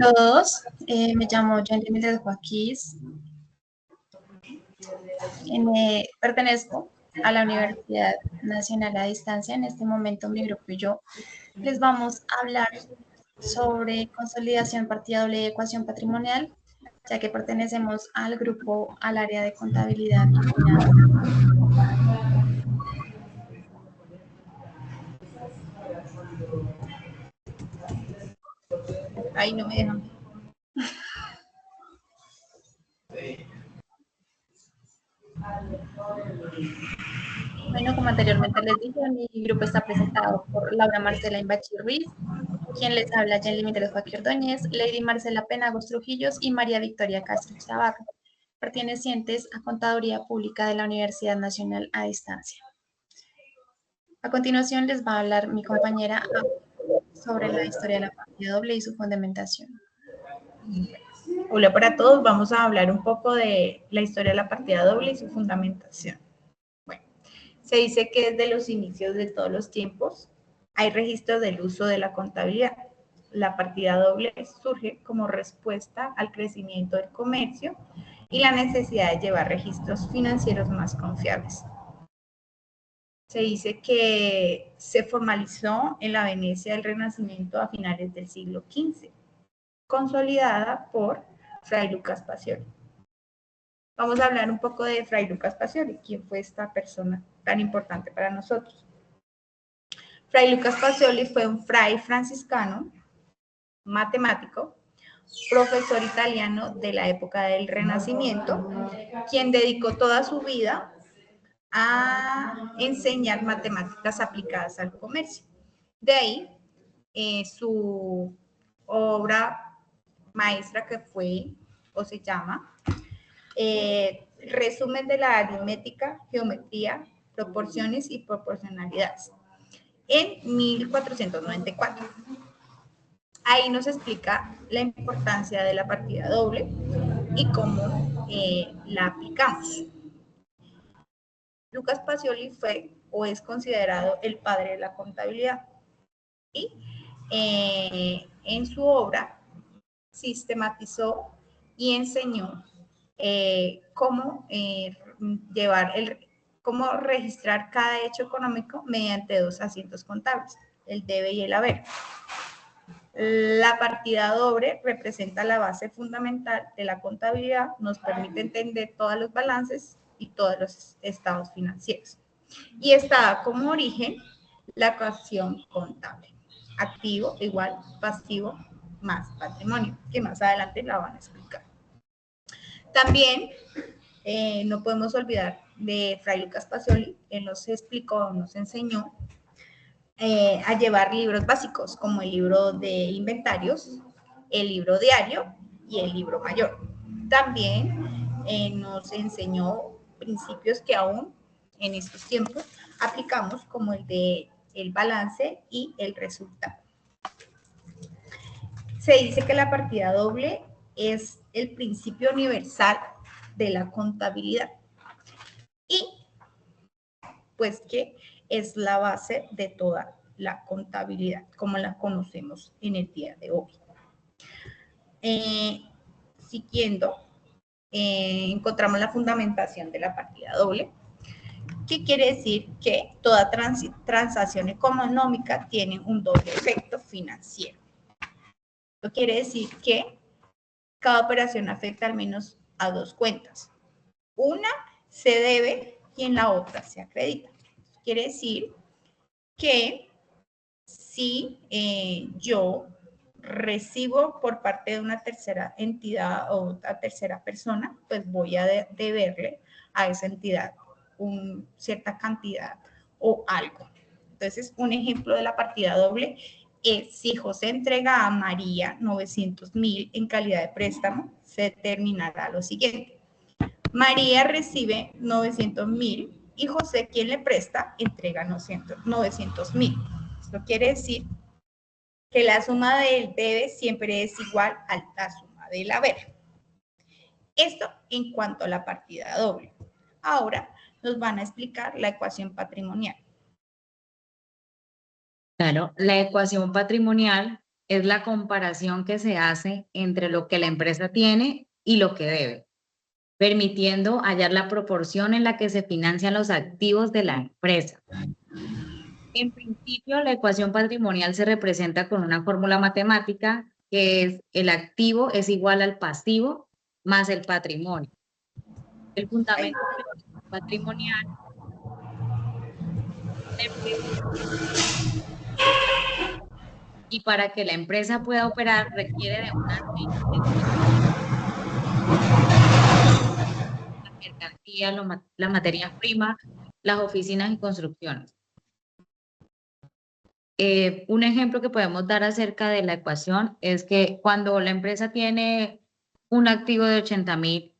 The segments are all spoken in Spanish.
a todos, me llamo Jenny Mildred Joaquís, pertenezco a la Universidad Nacional a Distancia. En este momento mi grupo y yo les vamos a hablar sobre consolidación partida doble y ecuación patrimonial, ya que pertenecemos al grupo, al área de contabilidad y finanzas. Ahí no me dejan. Bueno, como anteriormente les dije, mi grupo está presentado por Laura Marcela Imbachi Ruiz, quien les habla, Jenny Mildred Joaquín Ordóñez, Lady Marcela Penagos Trujillos y María Victoria Castro Zabarro, pertenecientes a Contaduría Pública de la Universidad Nacional a Distancia. A continuación les va a hablar mi compañera sobre la historia de la partida doble y su fundamentación. Hola para todos, vamos a hablar un poco de la historia de la partida doble y su fundamentación. Bueno, se dice que desde los inicios de todos los tiempos hay registros del uso de la contabilidad. La partida doble surge como respuesta al crecimiento del comercio y la necesidad de llevar registros financieros más confiables. Se dice que se formalizó en la Venecia del Renacimiento a finales del siglo XV, consolidada por Fray Lucas Pacioli. Vamos a hablar un poco de Fray Lucas Pacioli, quién fue esta persona tan importante para nosotros. Fray Lucas Pacioli fue un fray franciscano, matemático, profesor italiano de la época del Renacimiento, quien dedicó toda su vida a enseñar matemáticas aplicadas al comercio. De ahí su obra maestra que fue, o se llama, Resumen de la aritmética, geometría, proporciones y proporcionalidades, en 1494. Ahí nos explica la importancia de la partida doble y cómo la aplicamos. Lucas Pacioli fue o es considerado el padre de la contabilidad y en su obra sistematizó y enseñó cómo cómo registrar cada hecho económico mediante dos asientos contables, el debe y el haber. La partida doble representa la base fundamental de la contabilidad, nos permite entender todos los balances y todos los estados financieros. Y está como origen la ecuación contable. Activo igual pasivo más patrimonio, que más adelante la van a explicar. También no podemos olvidar de Fray Lucas Pacioli, él nos explicó, nos enseñó a llevar libros básicos, como el libro de inventarios, el libro diario y el libro mayor. También nos enseñó principios que aún en estos tiempos aplicamos, como el de el balance y el resultado. Se dice que la partida doble es el principio universal de la contabilidad y pues que es la base de toda la contabilidad como la conocemos en el día de hoy. Siguiendo, encontramos la fundamentación de la partida doble, que quiere decir que toda transacción económica tiene un doble efecto financiero. Esto quiere decir que cada operación afecta al menos a dos cuentas. Una se debe y en la otra se acredita. Quiere decir que si yo recibo por parte de una tercera entidad o otra tercera persona, pues voy a deberle a esa entidad cierta cantidad o algo. Entonces, un ejemplo de la partida doble es si José entrega a María 900,000 en calidad de préstamo, se determinará lo siguiente. María recibe 900,000 y José, quien le presta, entrega 900,000. Esto quiere decir que la suma del debe siempre es igual a la suma del haber. Esto en cuanto a la partida doble. Ahora nos van a explicar la ecuación patrimonial. Claro, la ecuación patrimonial es la comparación que se hace entre lo que la empresa tiene y lo que debe, permitiendo hallar la proporción en la que se financian los activos de la empresa. En principio, la ecuación patrimonial se representa con una fórmula matemática que es el activo es igual al pasivo más el patrimonio. El fundamento patrimonial y para que la empresa pueda operar requiere de la mercancía, la materia prima, las oficinas y construcciones. Un ejemplo que podemos dar acerca de la ecuación es que cuando la empresa tiene un activo de 80.000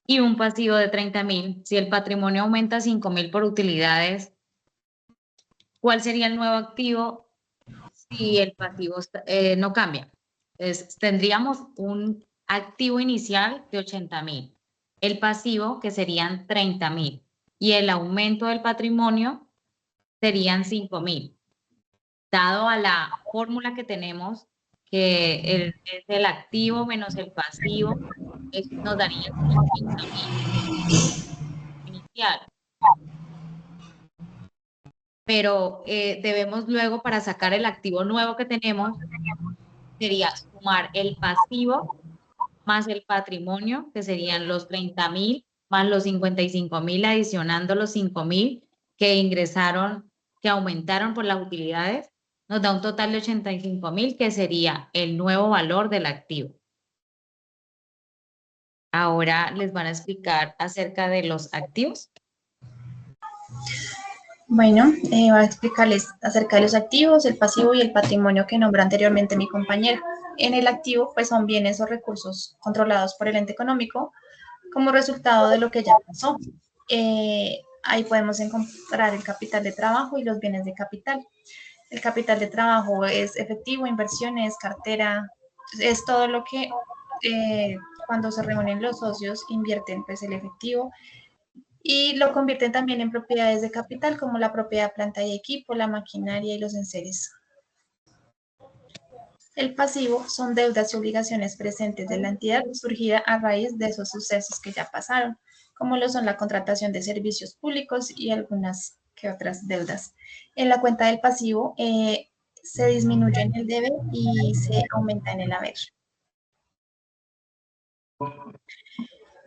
y un pasivo de 30.000, si el patrimonio aumenta 5.000 por utilidades, ¿cuál sería el nuevo activo si el pasivo no cambia? Entonces, tendríamos un activo inicial de 80.000, el pasivo que serían 30.000 y el aumento del patrimonio serían 5.000. Dado a la fórmula que tenemos, que es el activo menos el pasivo, eso nos daría 80.000 inicial. Pero debemos luego, para sacar el activo nuevo que tenemos, sería sumar el pasivo más el patrimonio, que serían los 30.000 más los 55.000, adicionando los 5.000 que ingresaron, que aumentaron por las utilidades, nos da un total de 85.000, que sería el nuevo valor del activo. Ahora les van a explicar acerca de los activos. Bueno, voy a explicarles acerca de los activos, el pasivo y el patrimonio que nombró anteriormente mi compañero. En el activo, pues son bienes o recursos controlados por el ente económico como resultado de lo que ya pasó. Ahí podemos encontrar el capital de trabajo y los bienes de capital. El capital de trabajo es efectivo, inversiones, cartera, es todo lo que cuando se reúnen los socios invierten pues el efectivo y lo convierten también en propiedades de capital como la propiedad planta y equipo, la maquinaria y los enseres. El pasivo son deudas y obligaciones presentes de la entidad surgida a raíz de esos sucesos que ya pasaron, como lo son la contratación de servicios públicos y algunas que otras deudas. En la cuenta del pasivo se disminuye en el deber y se aumenta en el haber.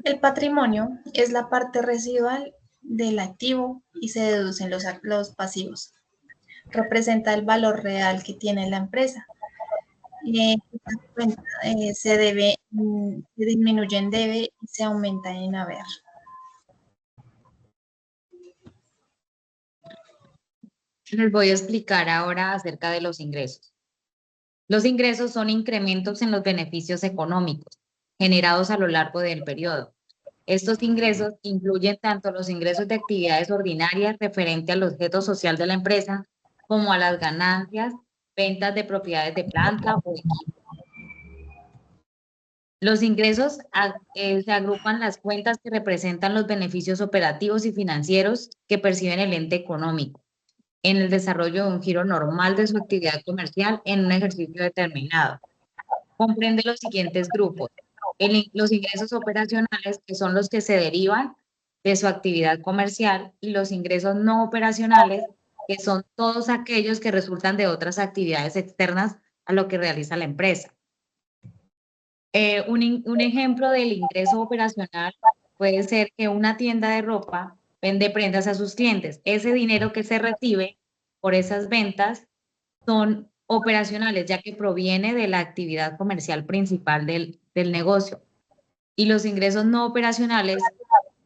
El patrimonio es la parte residual del activo y se deducen los pasivos. Representa el valor real que tiene la empresa. Se disminuye en debe y se aumenta en haber. Les voy a explicar ahora acerca de los ingresos. Los ingresos son incrementos en los beneficios económicos generados a lo largo del periodo. Estos ingresos incluyen tanto los ingresos de actividades ordinarias referente al objeto social de la empresa, como a las ganancias, ventas de propiedades de planta o equipo. Los ingresos se agrupan las cuentas que representan los beneficios operativos y financieros que perciben el ente económico en el desarrollo de un giro normal de su actividad comercial en un ejercicio determinado. Comprende los siguientes grupos. Los ingresos operacionales, que son los que se derivan de su actividad comercial, y los ingresos no operacionales, que son todos aquellos que resultan de otras actividades externas a lo que realiza la empresa. Un ejemplo del ingreso operacional puede ser que una tienda de ropa vende prendas a sus clientes. Ese dinero que se recibe por esas ventas son operacionales, ya que proviene de la actividad comercial principal del negocio. Y los ingresos no operacionales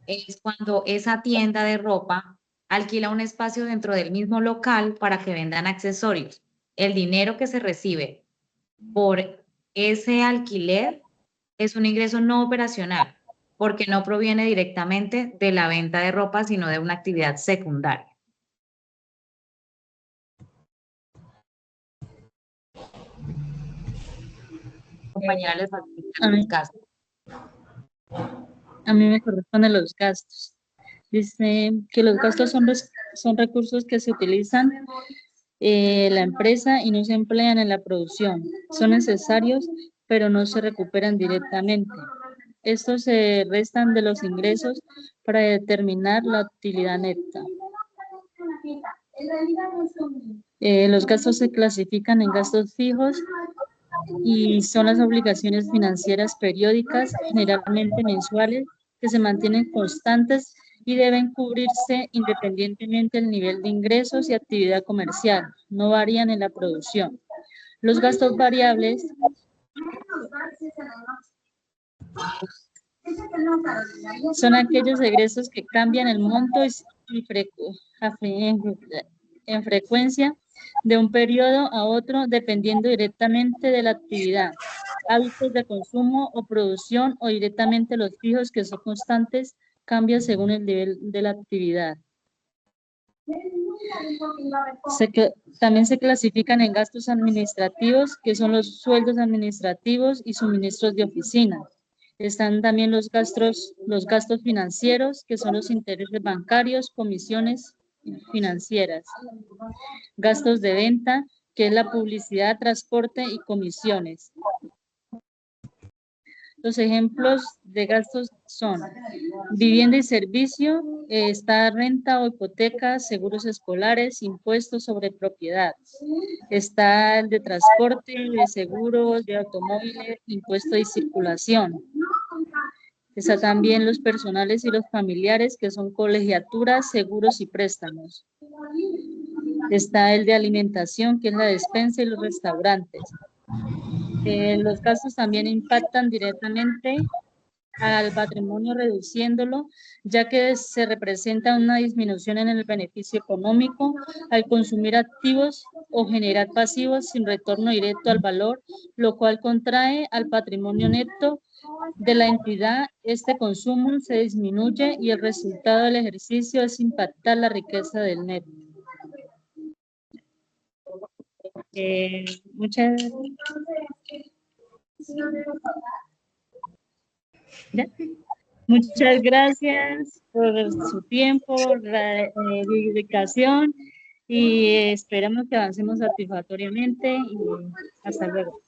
es cuando esa tienda de ropa alquila un espacio dentro del mismo local para que vendan accesorios. El dinero que se recibe por ese alquiler es un ingreso no operacional, porque no proviene directamente de la venta de ropa, sino de una actividad secundaria. Compañera, les facilita los gastos. A mí me corresponden los gastos. Dice que los gastos son recursos que se utilizan la empresa y no se emplean en la producción. Son necesarios, pero no se recuperan directamente. Estos se restan de los ingresos para determinar la utilidad neta. Los gastos se clasifican en gastos fijos y son las obligaciones financieras periódicas, generalmente mensuales, que se mantienen constantes y deben cubrirse independientemente del nivel de ingresos y actividad comercial. No varían en la producción. Los gastos variables son aquellos egresos que cambian el monto en frecuencia de un periodo a otro dependiendo directamente de la actividad, hábitos de consumo o producción o directamente los fijos que son constantes, cambian según el nivel de la actividad. También se clasifican en gastos administrativos, que son los sueldos administrativos y suministros de oficina. Están también los gastos financieros, que son los intereses bancarios, comisiones financieras. Gastos de venta, que es la publicidad, transporte y comisiones. Los ejemplos de gastos son vivienda y servicio, está renta o hipoteca, seguros escolares, impuestos sobre propiedad. Está el de transporte, de seguros, de automóviles, impuesto de circulación. Está también los personales y los familiares, que son colegiaturas, seguros y préstamos. Está el de alimentación, que es la despensa y los restaurantes. Los gastos también impactan directamente al patrimonio reduciéndolo, ya que se representa una disminución en el beneficio económico al consumir activos o generar pasivos sin retorno directo al valor, lo cual contrae al patrimonio neto de la entidad. Este consumo se disminuye y el resultado del ejercicio es impactar la riqueza del neto. Muchas gracias por su tiempo, la dedicación y esperamos que avancemos satisfactoriamente y hasta luego.